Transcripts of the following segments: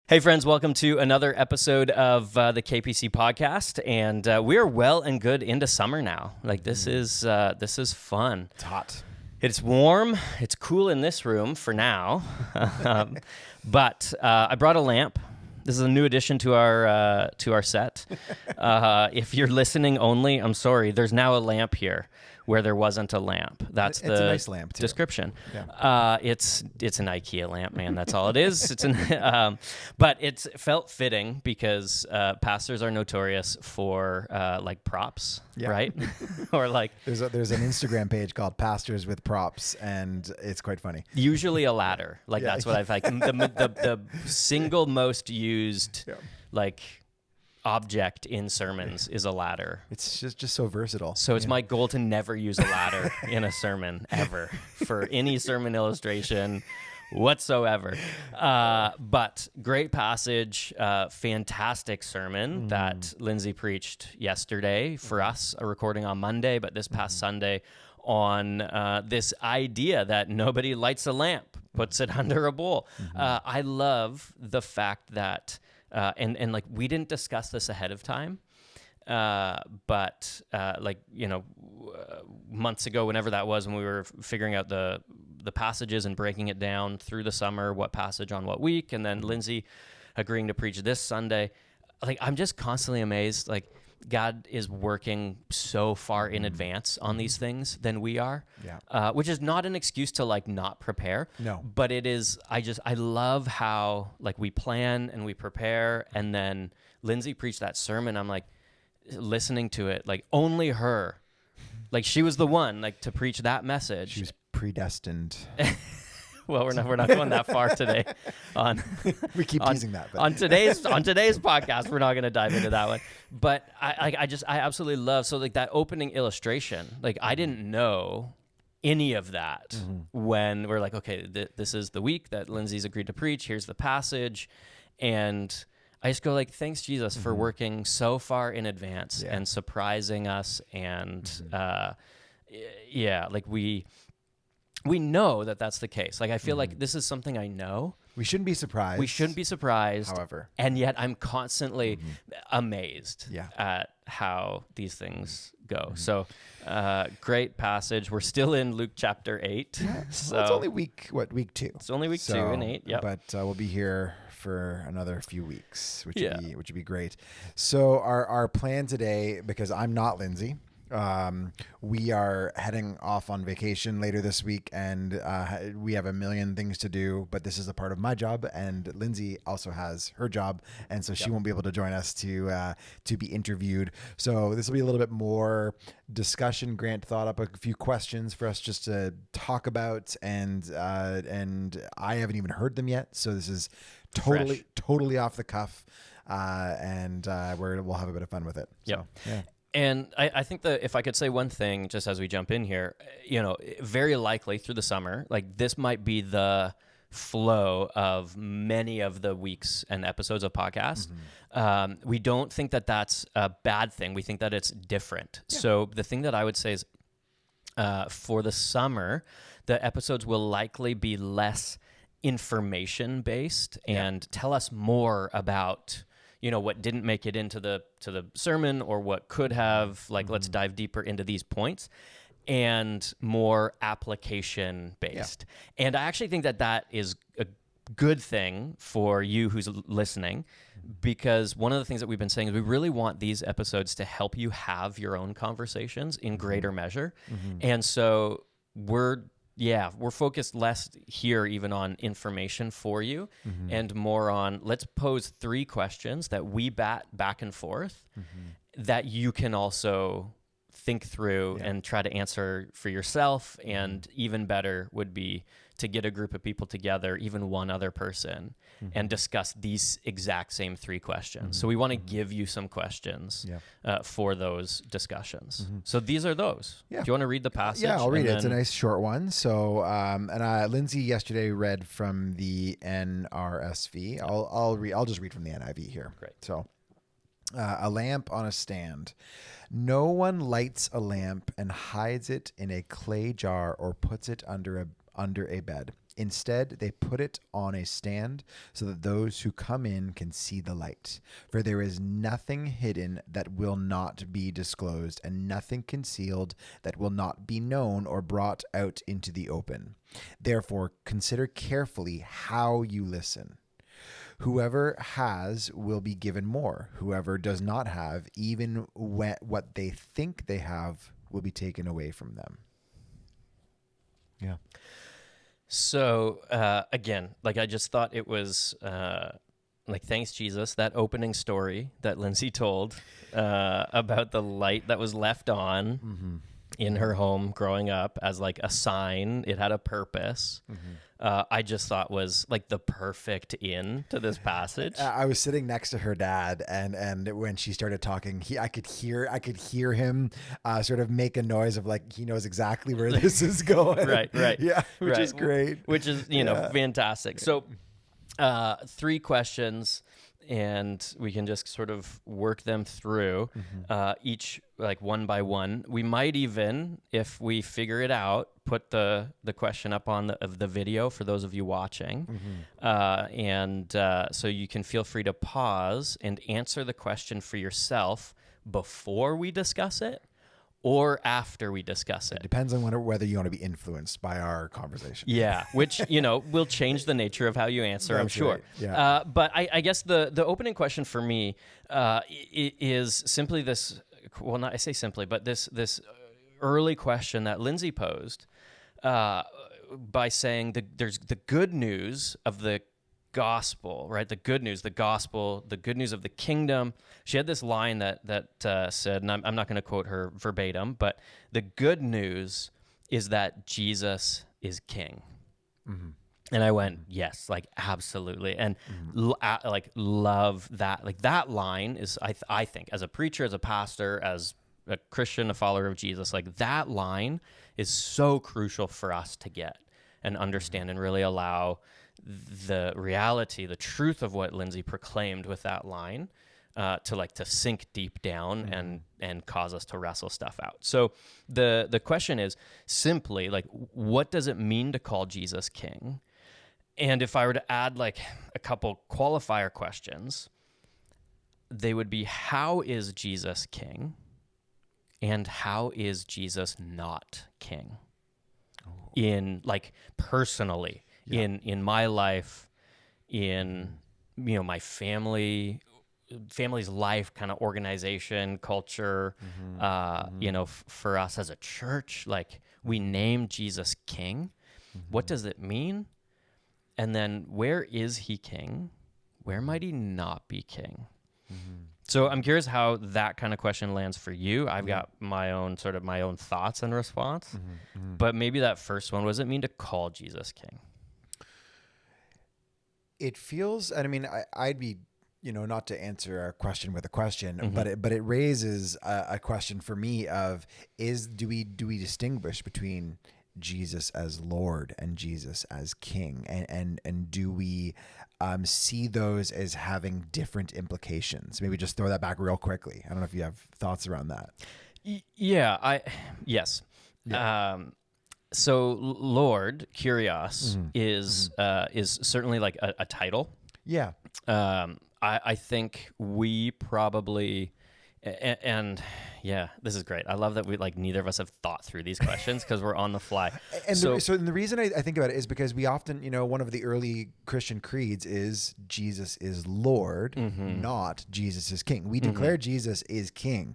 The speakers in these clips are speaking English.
Hey friends, welcome to another episode of the KPC podcast, and we are well and good into summer now. Like this is fun. It's hot. It's warm. It's cool in this room for now, but I brought a lamp. This is a new addition to our set. If you're listening only, I'm sorry. There's now a lamp here where there wasn't a lamp. That's it's a nice lamp too. Description. Yeah. It's an IKEA lamp, man. That's all it is. But it felt fitting because pastors are notorious for like props, Yeah. right? Or like There's an Instagram page called Pastors with Props, and it's quite funny. usually a ladder. Like Yeah. that's what I've like the single most used Yeah. like object in sermons is a ladder. It's just so versatile. So it's my goal to never use a ladder in a sermon ever for any sermon illustration whatsoever. But great passage, fantastic sermon that Lindsay preached yesterday for us, a recording on Monday, but this past Sunday on this idea that nobody lights a lamp, puts it under a bowl. I love the fact that and like we didn't discuss this ahead of time, but like months ago, whenever that was, when we were figuring out the passages and breaking it down through the summer, what passage on what week, and then Lindsay agreeing to preach this Sunday, like I'm just constantly amazed. Like God is working so far in advance on these things than we are, which is not an excuse to like not prepare. No. But it is, I love how like we plan and we prepare, and then Lindsay preached that sermon. I'm like listening to it, like only her, like she was the one like to preach that message. She was predestined. Well, we're not going that far today. We keep teasing that. But. On today's podcast, we're not going to dive into that one. But I absolutely love, so like that opening illustration. Like I didn't know any of that when we're like, okay, this is the week that Lindsay's agreed to preach. Here's the passage, and I just go like, thanks Jesus for working so far in advance and surprising us, and like we know that that's the case. Like, I feel like this is something I know. We shouldn't be surprised. We shouldn't be surprised. However. And yet I'm constantly amazed Yeah. at how these things go. So, great passage. We're still in Luke chapter 8. Yeah. So Well, it's only week 2. It's only week 2 and 8. Yep. But we'll be here for another few weeks, which would be great. So our plan today, because I'm not Lindsay, we are heading off on vacation later this week, and we have a million things to do, but this is a part of my job, and Lindsay also has her job, and so she won't be able to join us to be interviewed. So this will be a little bit more discussion. Grant thought up a few questions for us just to talk about, and I haven't even heard them yet, so this is totally off the cuff, and we'll have a bit of fun with it. Yep. So, yeah. And I think that if I could say one thing, just as we jump in here, very likely through the summer, like this might be the flow of many of the weeks and episodes of podcasts. We don't think that that's a bad thing. We think that it's different. Yeah. So the thing that I would say is for the summer, the episodes will likely be less information based and tell us more about what didn't make it into the sermon, or what could have, like, let's dive deeper into these points, and more application based. Yeah. And I actually think that is a good thing for you who's listening, because one of the things that we've been saying is we really want these episodes to help you have your own conversations in greater measure. And so we're focused less here even on information for you and more on, let's pose 3 questions that we bat back and forth that you can also think through and try to answer for yourself. And even better would be to get a group of people together, even one other person, and discuss these exact same 3 questions. So we want to give you some questions for those discussions. So these are those. Yeah. Do you want to read the passage? Yeah, I'll read it. It's a nice short one. So, Lindsay yesterday read from the NRSV. I'll just read from the NIV here. Great. So, a lamp on a stand. No one lights a lamp and hides it in a clay jar or puts it under a bed. Instead, they put it on a stand so that those who come in can see the light. For there is nothing hidden that will not be disclosed, and nothing concealed that will not be known or brought out into the open. Therefore, consider carefully how you listen. Whoever has will be given more. Whoever does not have, even what they think they have, will be taken away from them. Yeah. So again, like I just thought it was like, thanks Jesus, that opening story that Lindsay told about the light that was left on in her home growing up as like a sign. It had a purpose. I just thought was like the perfect in to this passage. I was sitting next to her dad, and when she started talking, I could hear him sort of make a noise of like he knows exactly where this is going. Right. Yeah, which is great. Which is fantastic. So, 3 questions, and we can just sort of work them through each like one by one. We might even, if we figure it out, put the question up on the video for those of you watching. And so you can feel free to pause and answer the question for yourself before we discuss it or after we discuss it. Depends on whether you want to be influenced by our conversation. Yeah, which, will change the nature of how you answer, I'm sure. Right. Yeah. But I guess the opening question for me is simply this, well, not I say simply, but this early question that Lindsay posed by saying there's the good news of the gospel, right? The good news, the gospel, the good news of the kingdom. She had this line that said, and I'm not going to quote her verbatim, but the good news is that Jesus is king. And I went, yes, like absolutely. And love that. Like that line is, I think, as a preacher, as a pastor, as a Christian, a follower of Jesus, like that line is so crucial for us to get and understand and really allow the reality, the truth of what Lindsay proclaimed with that line to sink deep down and cause us to wrestle stuff out. So the question is simply like, what does it mean to call Jesus king? And if I were to add like a couple qualifier questions, they would be, how is Jesus king? And how is Jesus not king? In like personally, in my life, in my family's life, kind of organization, culture, for us as a church, like we named Jesus king. What does it mean? And then where is he king? Where might he not be king? So I'm curious how that kind of question lands for you. I've got my own thoughts and response, but maybe that first one, what does it mean to call Jesus king? It feels, and I mean, I'd be, not to answer a question with a question, but it raises a question for me of do we distinguish between Jesus as Lord and Jesus as King, and do we see those as having different implications? Maybe just throw that back real quickly. I don't know if you have thoughts around that. Yes. Yeah. So Lord, Kyrios, is certainly like a title. Yeah. I think we probably, and yeah, this is great. I love that we neither of us have thought through these questions because we're on the fly. And so the reason I think about it is because we often, one of the early Christian creeds is Jesus is Lord, not Jesus is King. We declare Jesus is King,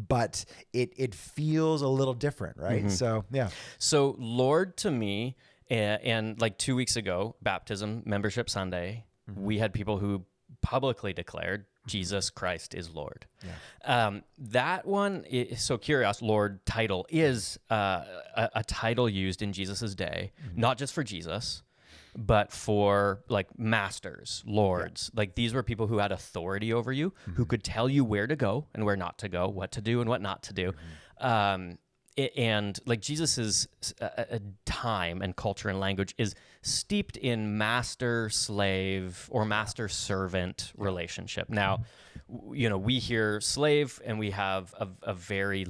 but it feels a little different, right? So, yeah. So Lord to me, and like 2 weeks ago, Baptism Membership Sunday, we had people who publicly declared Jesus Christ is Lord. Yeah. That one, so Kyrios, Lord title, is a title used in Jesus's day, not just for Jesus, but for like masters, lords. Yeah. Like these were people who had authority over you, who could tell you where to go and where not to go, what to do and what not to do. And like Jesus's time and culture and language is steeped in master-slave or master-servant relationship. Now, we hear slave and we have a very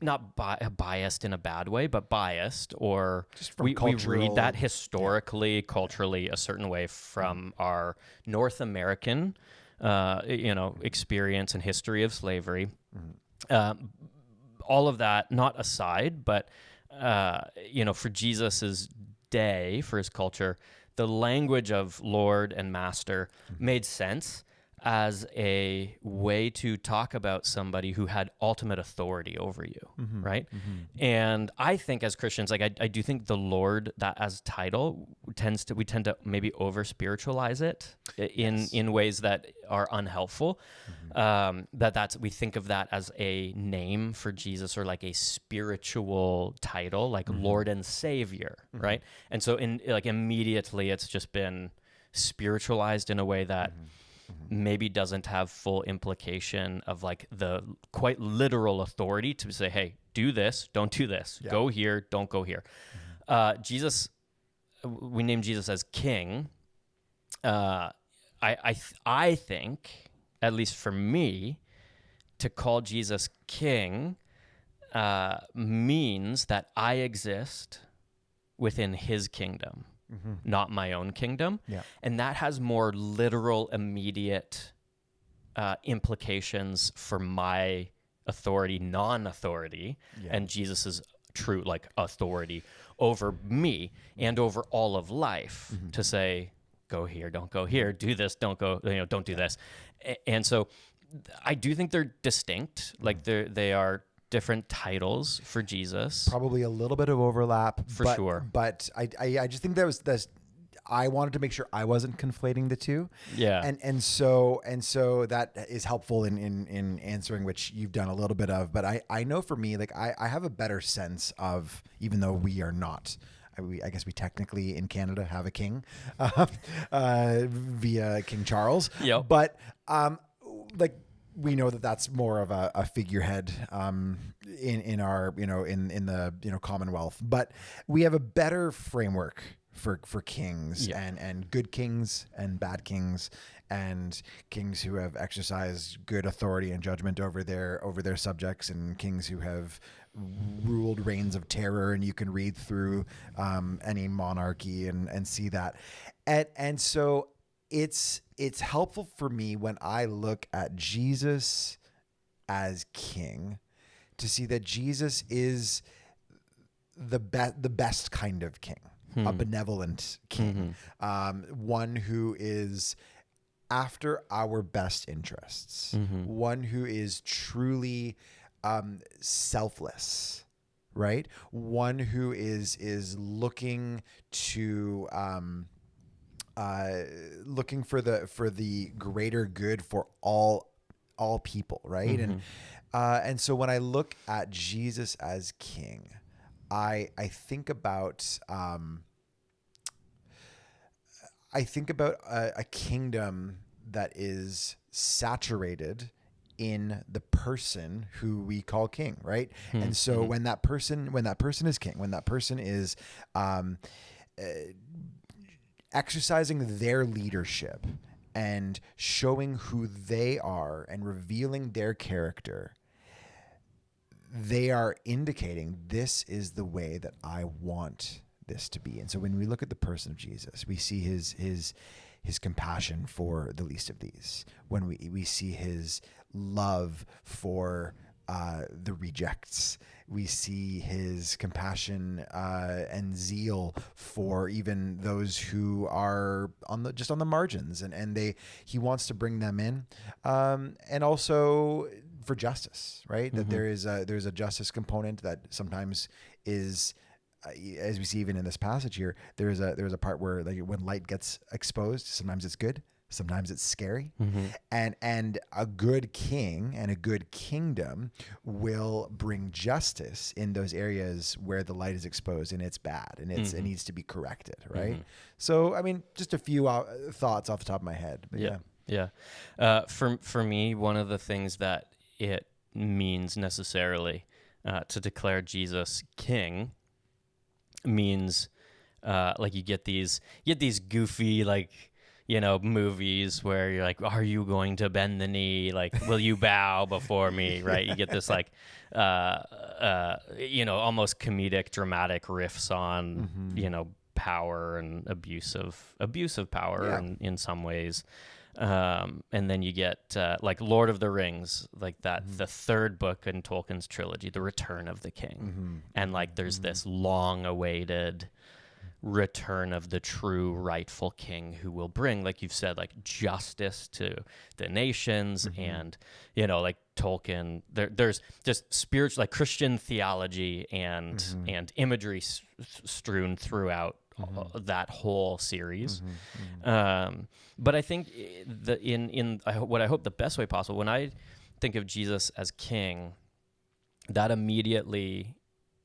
not biased in a bad way, but biased, or Just from we cultural, read that historically, culturally, a certain way from our North American, experience and history of slavery. All of that not aside, but for Jesus's day, for his culture, the language of Lord and Master made sense as a way to talk about somebody who had ultimate authority over you, right? And I think as Christians, like I do think the Lord, that as title, we tend to maybe over spiritualize it in ways that are unhelpful. We think of that as a name for Jesus, or like a spiritual title, like Lord and Savior, right? And so immediately it's just been spiritualized in a way that maybe doesn't have full implication of like the quite literal authority to say, hey, do this, don't do this, go here, don't go here. Jesus, we name Jesus as King. I think, at least for me, to call Jesus King means that I exist within his kingdom, not my own kingdom. Yeah. And that has more literal, immediate implications for my authority, non-authority, and Jesus's true authority over me and over all of life to say, go here, don't go here, do this, don't go, don't do this. And so I do think they're distinct. Like they are different titles for Jesus. Probably a little bit of overlap For sure. But I just think I wanted to make sure I wasn't conflating the two. Yeah. And so that is helpful in answering, which you've done a little bit of. But I know for me, like I have a better sense of, even though we are not, I guess we technically in Canada have a king via King Charles. Yep. But we know that that's more of a figurehead in our in the Commonwealth, but we have a better framework for kings and good kings and bad kings and kings who have exercised good authority and judgment over their subjects, and kings who have ruled reigns of terror. And you can read through any monarchy and see that, and so it's helpful for me when I look at Jesus as King to see that Jesus is the best kind of king, a benevolent king, one who is after our best interests, one who is truly selfless, right? One who is looking to looking for the greater good for all people, right? And so when I look at Jesus as King, I think about a kingdom that is saturated in the person who we call king, right? And so when that person is king, when that person is exercising their leadership and showing who they are and revealing their character, they are indicating, this is the way that I want this to be. And so when we look at the person of Jesus, we see his compassion for the least of these. When we see his love for the rejects, we see his compassion and zeal for even those who are on the margins, and he wants to bring them in, and also for justice, right? That there's a justice component that sometimes is, as we see even in this passage here, there's a part where when light gets exposed, sometimes it's good, sometimes it's scary, and a good king and a good kingdom will bring justice in those areas where the light is exposed and it's bad and it needs to be corrected, right? So I mean, just a few thoughts off the top of my head. But yeah. For me, one of the things that it means necessarily to declare Jesus King means you get these goofy movies where you're like, are you going to bend the knee? Like, will you bow before me? Right? You get this like, almost comedic, dramatic riffs on, power and abusive power in some ways. And then you get like Lord of the Rings, like that, the third book in Tolkien's trilogy, The Return of the King. And like there's this long-awaited return of the true rightful king who will bring, like you've said, like justice to the nations. And like Tolkien, there's just spiritual, like Christian theology and imagery strewn throughout that whole series. But I think what I hope the best way possible, when I think of Jesus as king, that immediately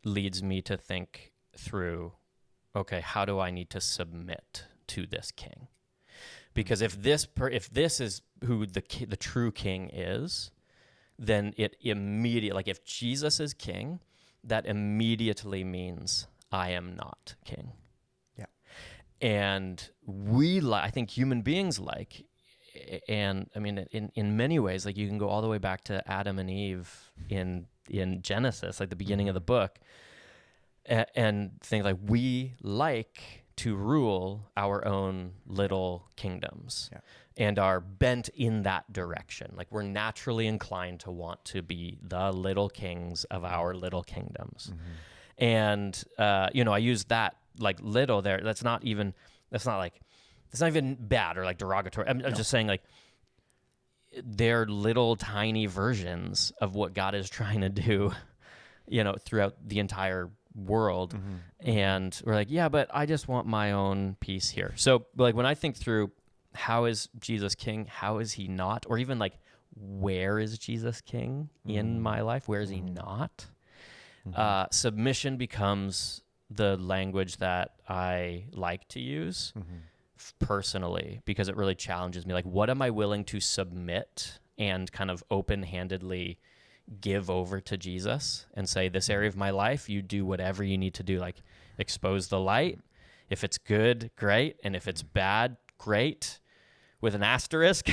leads me to think through, okay, how do I need to submit to this king? Because if this is who the true king is, then it immediately, like if Jesus is king, that immediately means I am not king. Yeah. And I think human beings and I mean, in many ways, like you can go all the way back to Adam and Eve in Genesis, like the beginning of the book, and think like we like to rule our own little kingdoms and are bent in that direction. Like we're naturally inclined to want to be the little kings of our little kingdoms. And, I use that like little there. That's not even bad or like derogatory. I'm just saying like they're little tiny versions of what God is trying to do, throughout the entire world. And we're like, yeah, but I just want my own piece here. So like when I think through how is Jesus king, how is he not, or even like where is Jesus king in my life, where is he not, submission becomes the language that I like to use personally, because it really challenges me. Like, what am I willing to submit and kind of open-handedly give over to Jesus and say, this area of my life, you do whatever you need to do, like expose the light. If it's good, great. And if it's bad, great, with an asterisk.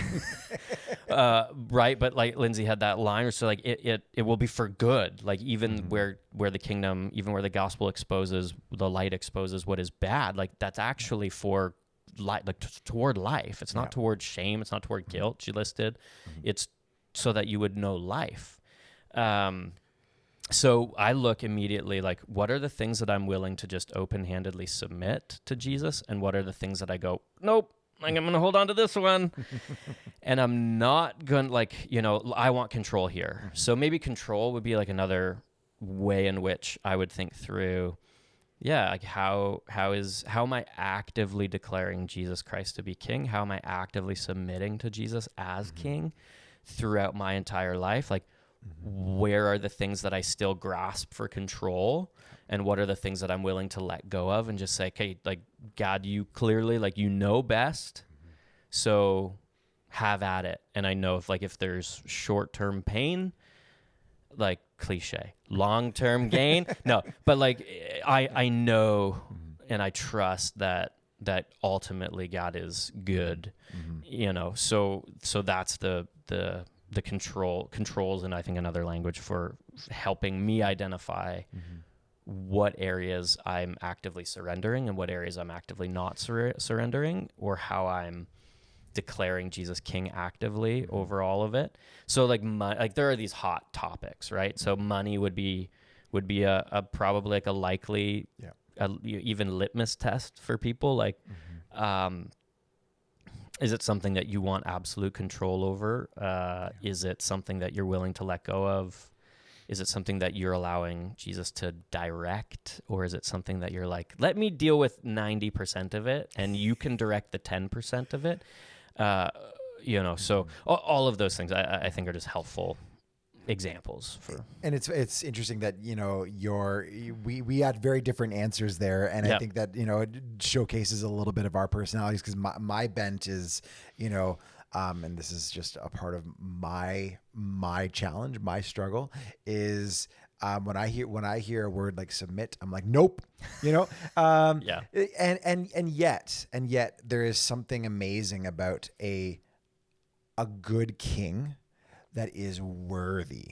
Right. But like Lindsay had that line, so like it will be for good. Like even where the kingdom, even where the gospel exposes, the light exposes what is bad, like that's actually for light, like toward life. It's not toward shame. It's not toward guilt. She listed. It's so that you would know life. So I look immediately like, what are the things that I'm willing to just open-handedly submit to Jesus? And what are the things that I go, nope, I'm going to hold on to this one. And I'm not going to I want control here. So maybe control would be like another way in which I would think through, like how am I actively declaring Jesus Christ to be king? How am I actively submitting to Jesus as king throughout my entire life? Like, where are the things that I still grasp for control, and what are the things that I'm willing to let go of and just say, okay, like God, you clearly, like, you know best, so have at it. And I know if there's short-term pain, like cliche, long-term gain, no, but like I know and I trust that ultimately God is good, so that's the controls, and I think another language for helping me identify what areas I'm actively surrendering and what areas I'm actively not surrendering, or how I'm declaring Jesus king actively over all of it. So like there are these hot topics, right? So money would be a probably like a likely even litmus test for people. Like, is it something that you want absolute control over? Is it something that you're willing to let go of? Is it something that you're allowing Jesus to direct? Or is it something that you're like, let me deal with 90% of it and you can direct the 10% of it? So all of those things I think are just helpful examples for. And it's interesting that we had very different answers there, and I think that it showcases a little bit of our personalities, because my bent is and this is just a part of my challenge, my struggle is When I hear a word like submit, I'm like, nope, Yeah. And yet there is something amazing about a good king that is worthy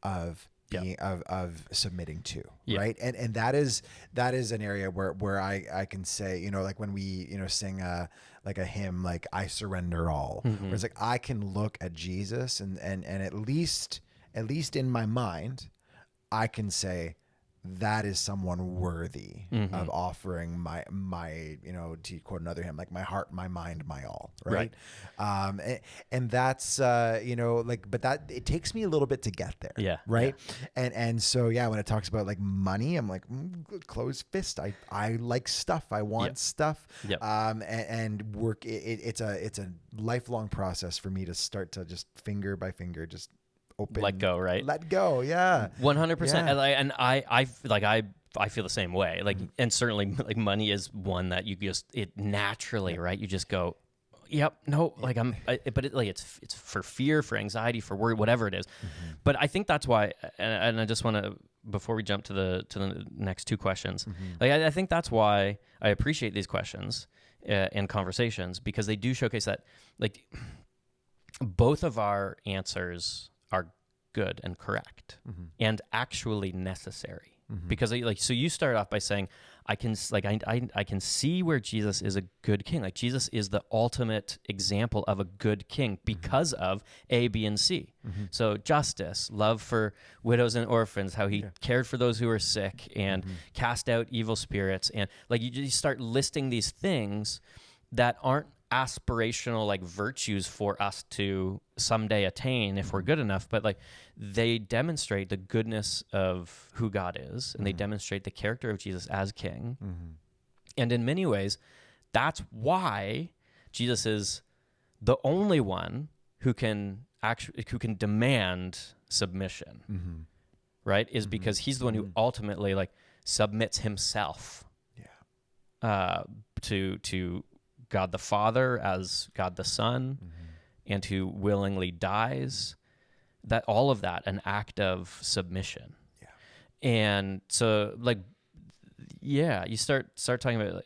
of being of submitting to, right? And that is an area where I can say, like when we, sing like a hymn, like I surrender all, where it's like I can look at Jesus and at least in my mind, I can say that is someone worthy of offering my to quote another hymn, like my heart, my mind, my all, right? And that's but that it takes me a little bit to get there, right? And so when it talks about like money, I'm like closed fist. I like stuff. I want stuff. And work. It's a lifelong process for me to start to just finger by finger just open, let go, right? Let go, yeah. 100%. And I feel the same way. Like, and certainly like money is one that you just, it naturally, right? You just go, yep, no, like it's for fear, for anxiety, for worry, whatever it is. But I think that's why, and I just want to, before we jump to the next two questions, like I think that's why I appreciate these questions and conversations, because they do showcase that like both of our answers are good and correct and actually necessary, because so you start off by saying I can see where Jesus is a good king. Like Jesus is the ultimate example of a good king because of A, B, and C. So justice, love for widows and orphans, how he cared for those who were sick and cast out evil spirits, and like you start listing these things that aren't aspirational like virtues for us to someday attain if we're good enough, but like they demonstrate the goodness of who God is, and they demonstrate the character of Jesus as king. And in many ways, that's why Jesus is the only one who can demand submission, right? Is because he's the one who ultimately like submits himself to God the Father as God the Son, and who willingly dies. That all of that, an act of submission. And so like, you start talking about,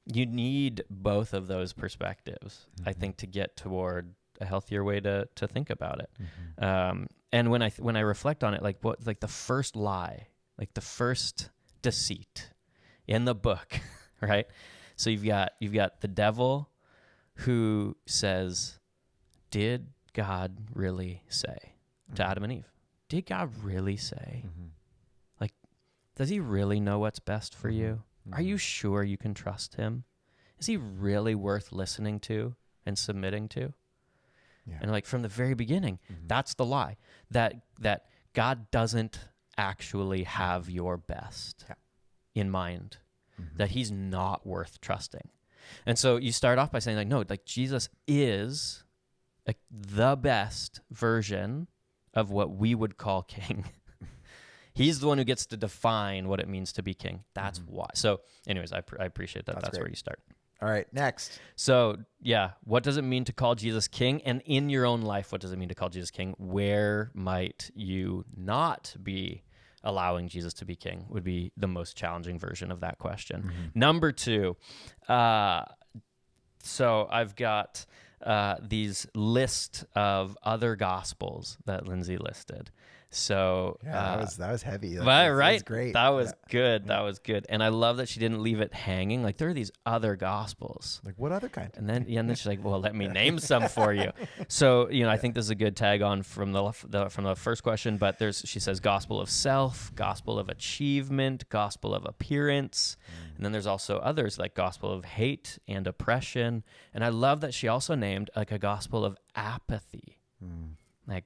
you need both of those perspectives, I think, to get toward a healthier way to think about it. And when I reflect on it, like like the first lie, like the first deceit in the book, right? So you've got the devil who says, did God really say to Adam and Eve? Did God really say? Like, does he really know what's best for you? Are you sure you can trust him? Is he really worth listening to and submitting to? And like from the very beginning, that's the lie, that God doesn't actually have your best in mind. That he's not worth trusting. And so you start off by saying like, no, like Jesus is the best version of what we would call king. He's the one who gets to define what it means to be king. That's why. So anyways, I appreciate that. That's where you start. All right, next. So what does it mean to call Jesus king? And in your own life, what does it mean to call Jesus king? Where might you not be allowing Jesus to be king would be the most challenging version of that question. Number two, so I've got these list of other gospels that Lindsay listed. So that was heavy. Right? That was great. That was good. That was good. And I love that she didn't leave it hanging. Like there are these other gospels. Like what other kind? And then she's like, well, let me name some for you. So, I think this is a good tag on from the first question, but she says gospel of self, gospel of achievement, gospel of appearance. And then there's also others like gospel of hate and oppression. And I love that she also named like a gospel of apathy. Like,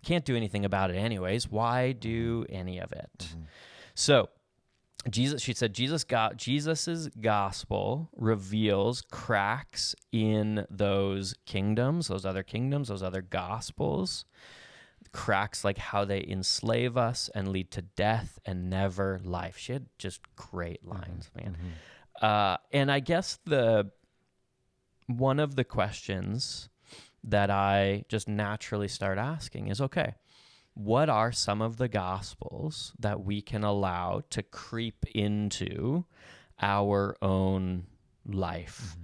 can't do anything about it anyways. Why do any of it? So she said Jesus's gospel reveals cracks in those kingdoms, those other gospels, cracks like how they enslave us and lead to death and never life. She had just great lines, man. And I guess one of the questions that I just naturally start asking is, okay, what are some of the gospels that we can allow to creep into our own life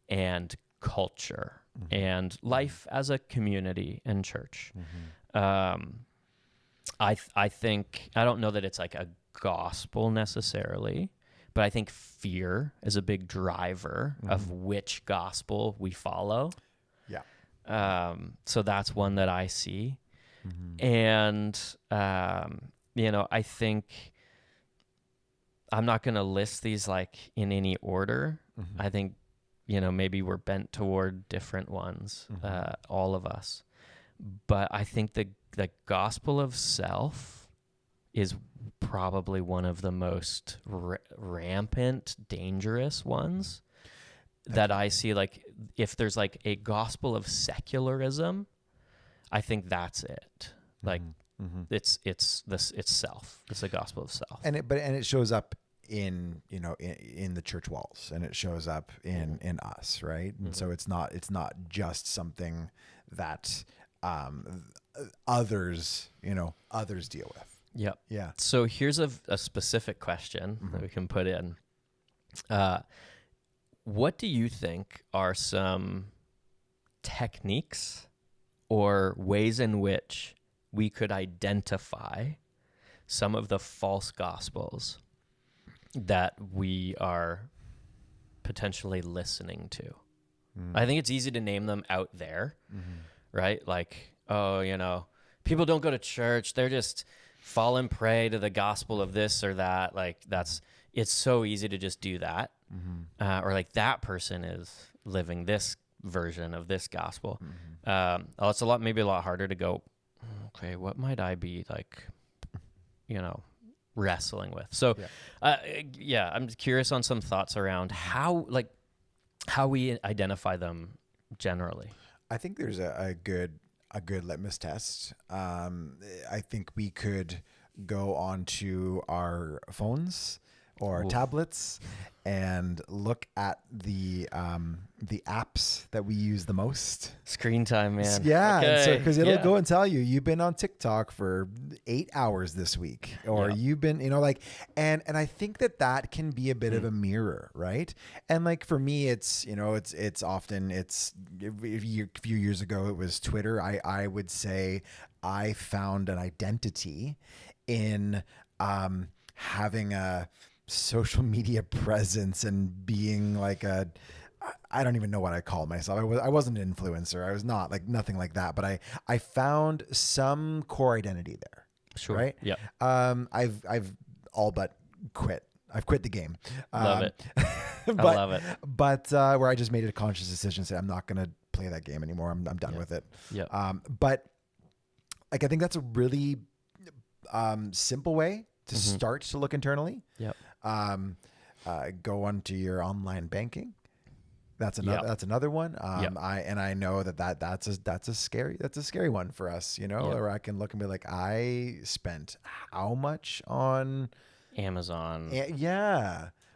and culture and life as a community and church? I think, I don't know that it's like a gospel necessarily, but I think fear is a big driver of which gospel we follow. Yeah. So that's one that I see. And, I think I'm not going to list these like in any order. I think, maybe we're bent toward different ones, all of us. But I think the gospel of self is probably one of the most rampant, dangerous ones that I see. Like, if there's like a gospel of secularism, I think that's it. Like, it's self. It's a gospel of self. And it shows up in the church walls, and it shows up in us, right? And so it's not just something that others deal with. Yep. Yeah. So here's a specific question that we can put in. What do you think are some techniques or ways in which we could identify some of the false gospels that we are potentially listening to? I think it's easy to name them out there, right? Like, people don't go to church. They're just falling prey to the gospel of this or that. Like, it's so easy to just do that. Or like, that person is living this version of this gospel. It's maybe a lot harder to go, okay, what might I be like, wrestling with? So, I'm curious on some thoughts around how we identify them generally. I think there's a good litmus test. I think we could go onto our phones or tablets and look at the apps that we use the most. Screen time, man. Yeah, okay. so because it'll go and tell you've been on TikTok for 8 hours this week, or you've been, and I think that can be a bit of a mirror, right? And like for me, it's often a few years ago it was Twitter. I would say I found an identity in having a social media presence and being like I don't even know what I call myself. I wasn't an influencer. I was not, like, nothing like that, but I found some core identity there. Sure. Right. Yeah. I've all but quit. I've quit the game. Love it. I love it. But where I just made a conscious decision, say I'm not going to play that game anymore. I'm done with it. Yeah. But like, I think that's a really simple way to start to look internally. Yep. Go onto your online banking. That's another one. I know that's a scary one for us, or I can look and be like, I spent how much on Amazon.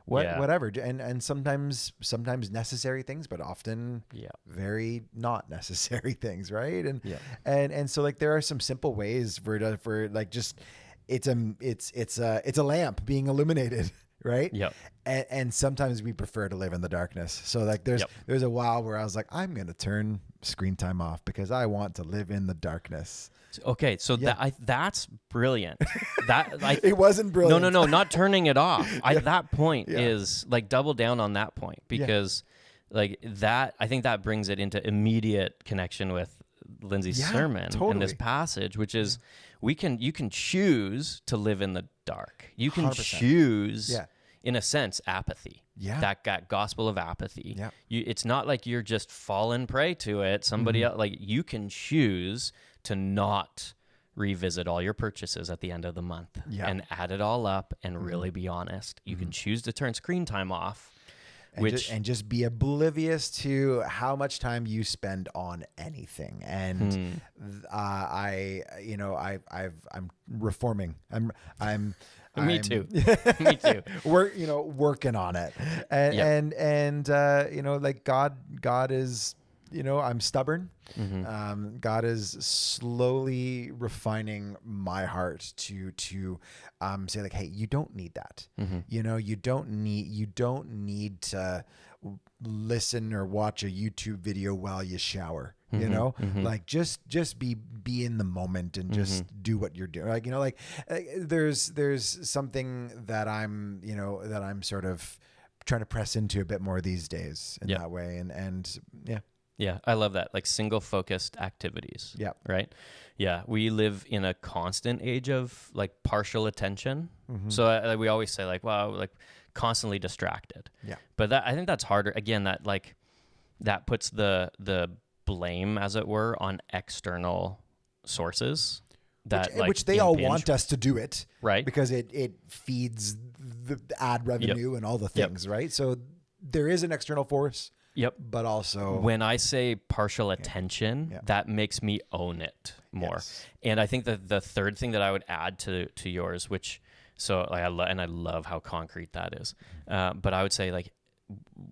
Whatever. And sometimes necessary things, but often very not necessary things. Right. And so like, there are some simple ways for like, just, it's a lamp being illuminated. Right. Yep. And sometimes we prefer to live in the darkness. So like, there's a while where I was like, I'm going to turn screen time off because I want to live in the darkness. Okay. So that's brilliant. It wasn't brilliant. No, not turning it off. That point is like, double down on that point, because like that, I think that brings it into immediate connection with Lindsay's sermon in this passage, which is you can choose to live in the dark. You can 100%. choose, in a sense, apathy. Yeah. That gospel of apathy. Yeah. It's not like you're just falling prey to it. Somebody else, like, you can choose to not revisit all your purchases at the end of the month and add it all up and really be honest. You can choose to turn screen time off. And just be oblivious to how much time you spend on anything. And I'm reforming. I'm Me too. Me too. We're working on it. And like, God is I'm stubborn. Mm-hmm. God is slowly refining my heart to say like, hey, you don't need that. Mm-hmm. You don't need to listen or watch a YouTube video while you shower. Mm-hmm. Like just be in the moment and just do what you're doing. Like, there's something that I'm sort of trying to press into a bit more these days in that way. And yeah. Yeah, I love that. Like single focused activities. Yeah. Right. Yeah. We live in a constant age of like partial attention. So we always say like, wow, like constantly distracted. Yeah. But I think that's harder. Again, that puts the blame, as it were, on external sources which they all want us to do it, right? Because it feeds the ad revenue and all the things, right? So there is an external force. Yep. But also, when I say partial attention, that makes me own it more. Yes. And I think that the third thing that I would add to yours, I love how concrete that is. But I would say like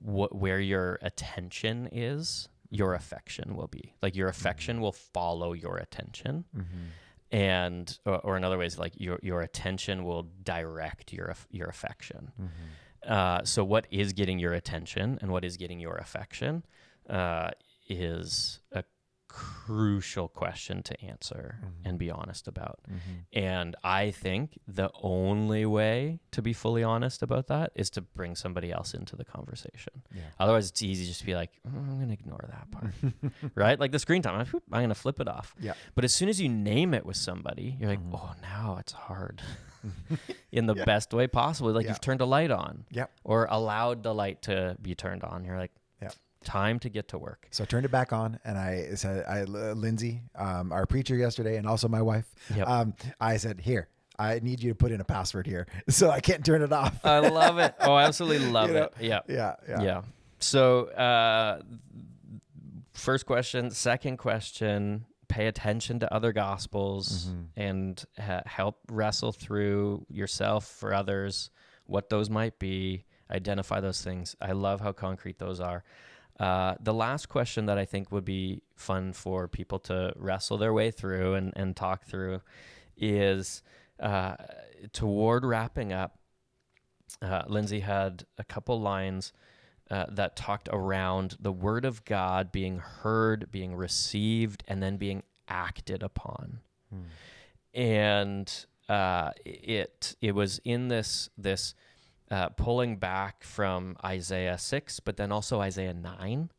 where your attention is, your affection will be. Like your affection will follow your attention. And or in other ways, like your attention will direct your affection. So what is getting your attention and what is getting your affection is a crucial question to answer and be honest about. And I think the only way to be fully honest about that is to bring somebody else into the conversation. Otherwise, it's easy just to be like, I'm going to ignore that part, right? Like the screen time, I'm going to flip it off. But as soon as you name it with somebody, you're like, oh, now it's hard. In the best way possible. Like you've turned a light on or allowed the light to be turned on. You're like, time to get to work. So I turned it back on and I said, Lindsay, our preacher yesterday, and also my wife, I said, here, I need you to put in a password here so I can't turn it off. I love it. Oh, I absolutely love it. Yeah. So first question, second question, pay attention to other gospels and help wrestle through yourself for others, what those might be, identify those things. I love how concrete those are. The last question that I think would be fun for people to wrestle their way through and talk through is toward wrapping up. Lindsay had a couple lines that talked around the word of God being heard, being received, and then being acted upon. And it was in this pulling back from Isaiah 6, but then also Isaiah 9,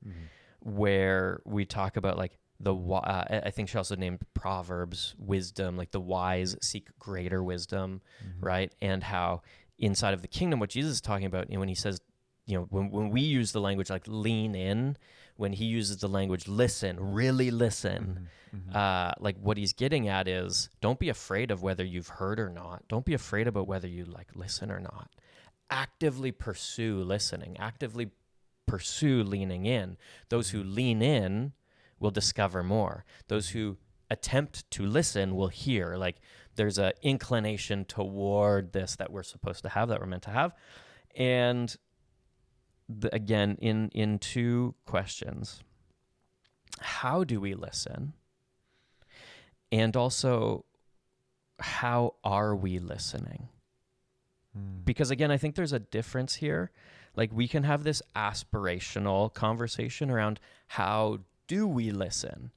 where we talk about like I think she also named Proverbs, wisdom, like the wise seek greater wisdom, right? And how inside of the kingdom, what Jesus is talking about, when he says, when we use the language like lean in, when he uses the language listen, really listen, like what he's getting at is don't be afraid of whether you've heard or not. Don't be afraid about whether you like listen or not. Actively pursue listening, actively pursue leaning in. Those who lean in will discover more. Those who attempt to listen will hear. Like there's an inclination toward this that we're supposed to have, that we're meant to have. And again, in two questions, how do we listen? And also, how are we listening? Because again, I think there's a difference here. Like we can have this aspirational conversation around how do we listen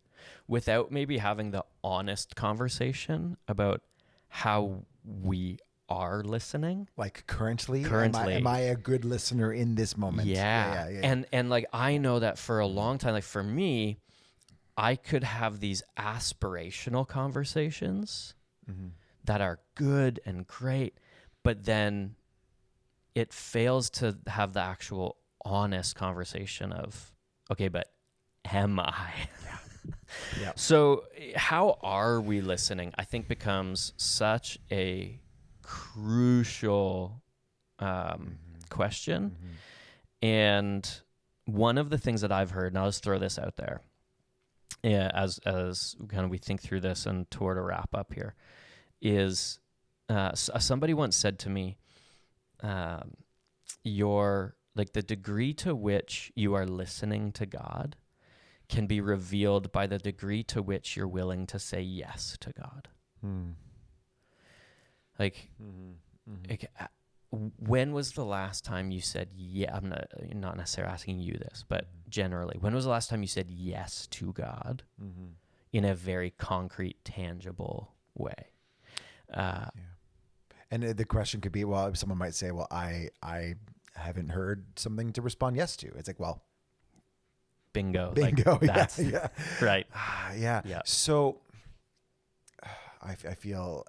without maybe having the honest conversation about how we are listening. Like currently. Am I a good listener in this moment? Yeah. And like, I know that for a long time, like for me, I could have these aspirational conversations that are good and great, but then it fails to have the actual honest conversation of, okay, but am I? So how are we listening? I think becomes such a crucial question. And one of the things that I've heard, and I'll just throw this out there, as kind of we think through this and toward a wrap up here, is somebody once said to me, your like the degree to which you are listening to God can be revealed by the degree to which you're willing to say yes to God. Like, like, when was the last time you said, yeah, I'm not necessarily asking you this, but generally, when was the last time you said yes to God in a very concrete, tangible way? And the question could be, well, someone might say, well, I haven't heard something to respond yes to. It's like, well, bingo. Like, that's right. Yeah. Yeah. So I feel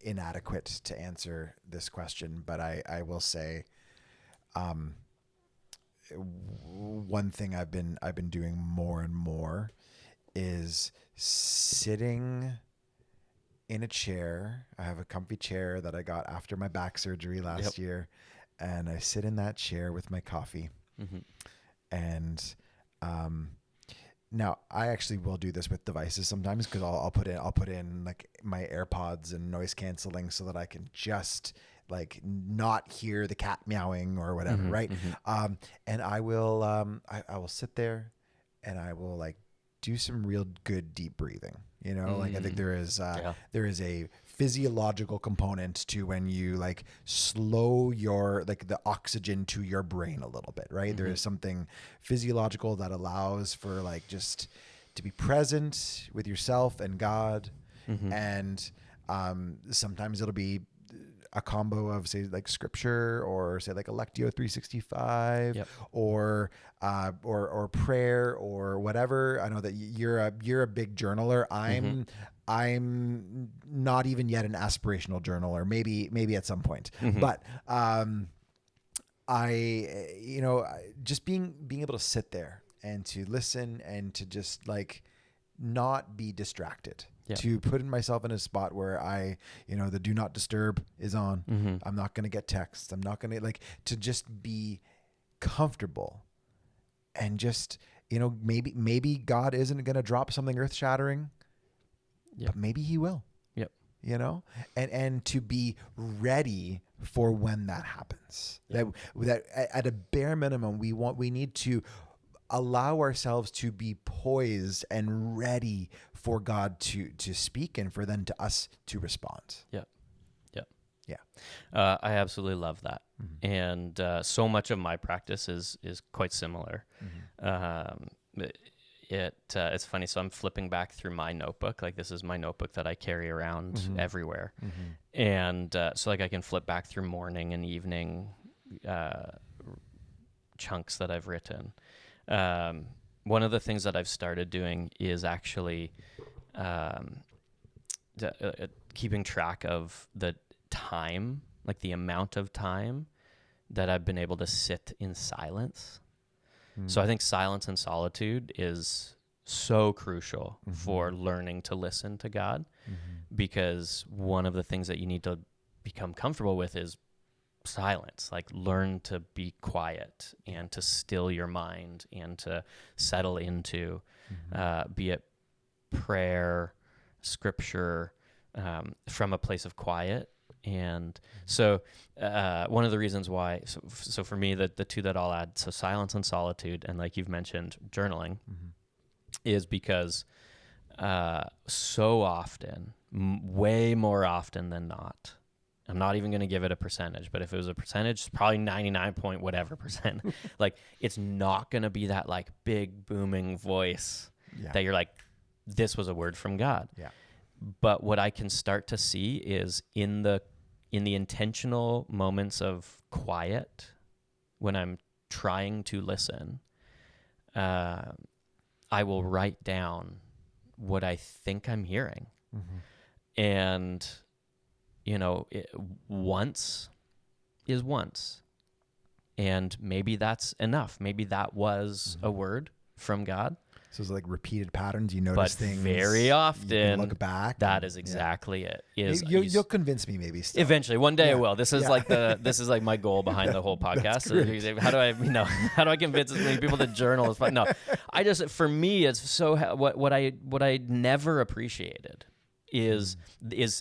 inadequate to answer this question, but I will say, one thing I've been doing more and more is sitting in a chair. I have a comfy chair that I got after my back surgery last year, and I sit in that chair with my coffee. And now I actually will do this with devices sometimes, because I'll put in like my AirPods and noise canceling so that I can just like not hear the cat meowing or whatever, right? And I will I will sit there and I will like do some real good deep breathing. You know, like I think there is a physiological component to when you like slow your like the oxygen to your brain a little bit, right? There is something physiological that allows for like just to be present with yourself and God. And sometimes it'll be a combo of say like scripture or say like Lectio 365 or prayer or whatever. I know that you're a big journaler. I'm not even yet an aspirational journaler, maybe at some point, but just being able to sit there and to listen and to just like not be distracted. To put myself in a spot where the do not disturb is on. I'm not going to get texts. I'm not going to to just be comfortable and just, maybe God isn't going to drop something earth shattering, but maybe he will, and to be ready for when that happens. That at a bare minimum, we need to allow ourselves to be poised and ready for God to speak and for then to us to respond. I absolutely love that. And so much of my practice is quite similar. It's funny. So I'm flipping back through my notebook. Like this is my notebook that I carry around everywhere. And so like I can flip back through morning and evening chunks that I've written. One of the things that I've started doing is actually keeping track of the time, like the amount of time that I've been able to sit in silence. So I think silence and solitude is so crucial for learning to listen to God, because one of the things that you need to become comfortable with is silence. Like learn to be quiet and to still your mind and to settle into be it prayer, scripture, from a place of quiet. And so one of the reasons why, so for me, the two that I'll add, so silence and solitude, and like you've mentioned, journaling, is because so often, way more often than not, I'm not even going to give it a percentage, but if it was a percentage, it's probably 99 point whatever percent. Like it's not going to be that like big booming voice that you're like, this was a word from God. But what I can start to see is in the intentional moments of quiet, when I'm trying to listen, I will write down what I think I'm hearing. And, once is once. And maybe that's enough. Maybe that was a word from God. So it's like repeated patterns. You notice things very often. You can look back. That is exactly it. You'll convince me maybe. Still. Eventually, one day I will. This is this is like my goal behind the whole podcast. So how do I convince as many people to journal? No, for me, it's so what I never appreciated is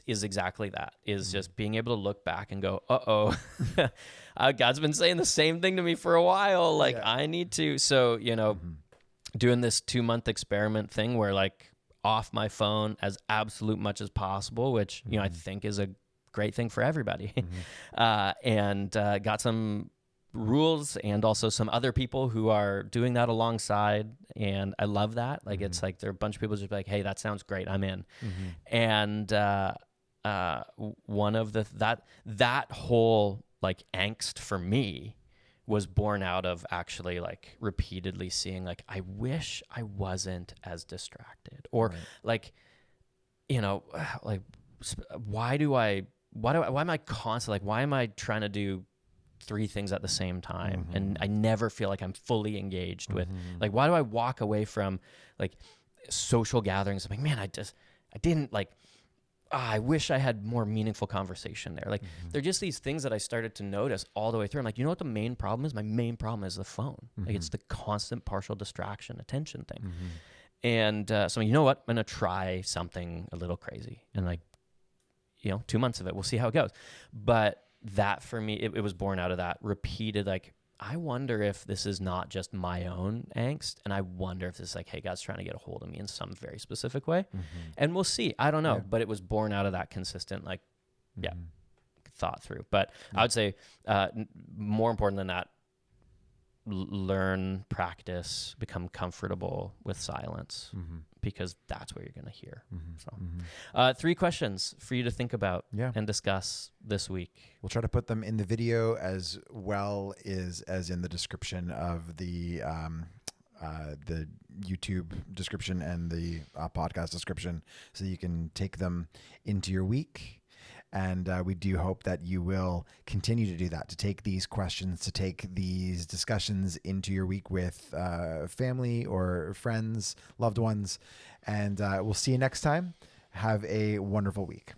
exactly that. Is just being able to look back and go, God's been saying the same thing to me for a while. Like I need to. So doing this 2-month experiment thing where like off my phone as absolute much as possible, which, you know, I think is a great thing for everybody. And got some rules and also some other people who are doing that alongside. And I love that. Like, it's like there are a bunch of people just like, hey, that sounds great, I'm in. And one of that whole like angst for me was born out of actually like repeatedly seeing like, I wish I wasn't as distracted, or like, you know, like why am I constantly like, why am I trying to do 3 things at the same time? And I never feel like I'm fully engaged with, like, why do I walk away from like social gatherings? I'm like, man, I didn't like, I wish I had more meaningful conversation there. Like, they're just these things that I started to notice all the way through. I'm like, you know what the main problem is? My main problem is the phone. Like, it's the constant partial distraction attention thing. And so, you know what? I'm going to try something a little crazy. And like, you know, 2 months of it, we'll see how it goes. But that for me, it was born out of that repeated, like, I wonder if this is not just my own angst. And I wonder if this is like, hey, God's trying to get a hold of me in some very specific way. And we'll see. I don't know. But it was born out of that consistent, like, thought through. But I would say more important than that, learn, practice, become comfortable with silence, because that's where you're going to hear. So 3 questions for you to think about and discuss this week. We'll try to put them in the video as well as in the description of the YouTube description and the podcast description, so you can take them into your week. And we do hope that you will continue to do that, to take these questions, to take these discussions into your week with family or friends, loved ones. And we'll see you next time. Have a wonderful week.